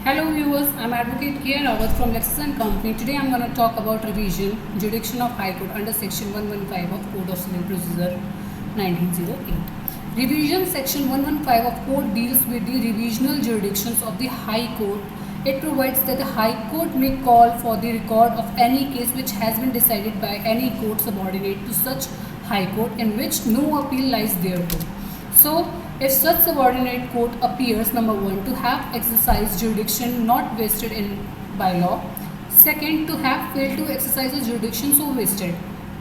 Hello viewers, I'm Advocate K. Rawat from Lexis & Company. Today I'm going to talk about revision, jurisdiction of High Court under Section 115 of Code of Civil Procedure 1908. Revision Section 115 of Code deals with the revisional jurisdictions of the High Court. It provides that the High Court may call for the record of any case which has been decided by any court subordinate to such High Court in which no appeal lies thereto. So, if such subordinate court appears, number one, to have exercised jurisdiction not vested in by law. Second, to have failed to exercise a jurisdiction so vested.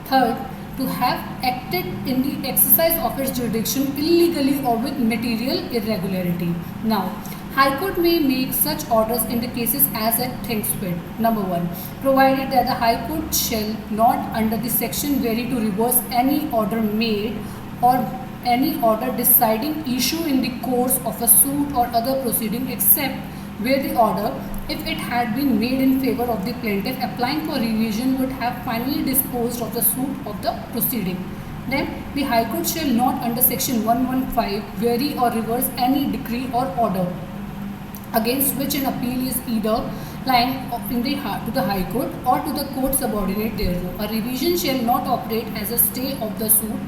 Third, to have acted in the exercise of its jurisdiction illegally or with material irregularity. Now, High Court may make such orders in the cases as it thinks fit. Number one, provided that the High Court shall not under the section vary to reverse any order made or any order deciding issue in the course of a suit or other proceeding except where the order, if it had been made in favor of the plaintiff applying for revision, would have finally disposed of the suit of the proceeding. Then the High Court shall not under section 115 vary or reverse any decree or order against which an appeal is either lying to the High Court or to the court subordinate thereto. A revision shall not operate as a stay of the suit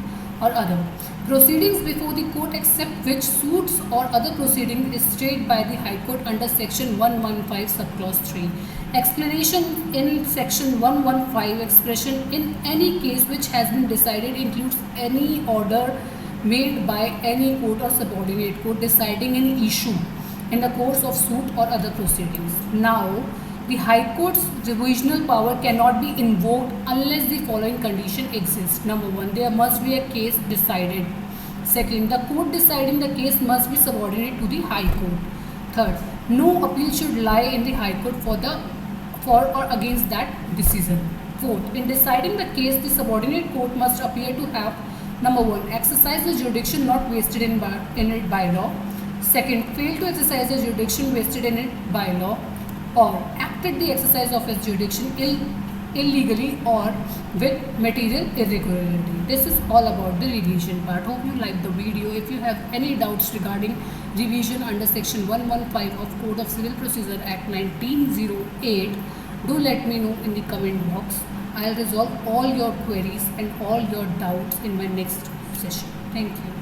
or other proceedings before the court except which suits or other proceeding is stayed by the High Court under section 115 subclause 3. Explanation in section 115 expression in any case which has been decided includes any order made by any court or subordinate court deciding any issue in the course of suit or other proceedings. Now, the High Court's revisional power cannot be invoked unless the following condition exists. Number one, there must be a case decided. Second, the court deciding the case must be subordinate to the High Court. Third, no appeal should lie in the High Court for or against that decision. Fourth, in deciding the case, the subordinate court must appear to have, number one, exercise the jurisdiction not vested in it by law. Second, fail to exercise the jurisdiction vested in it by law, or acted the exercise of its jurisdiction illegally or with material irregularity. This is all about the revision part. Hope you liked the video. If you have any doubts regarding revision under section 115 of Code of Civil Procedure Act 1908, do let me know in the comment box. I'll resolve all your queries and all your doubts in my next session. Thank you.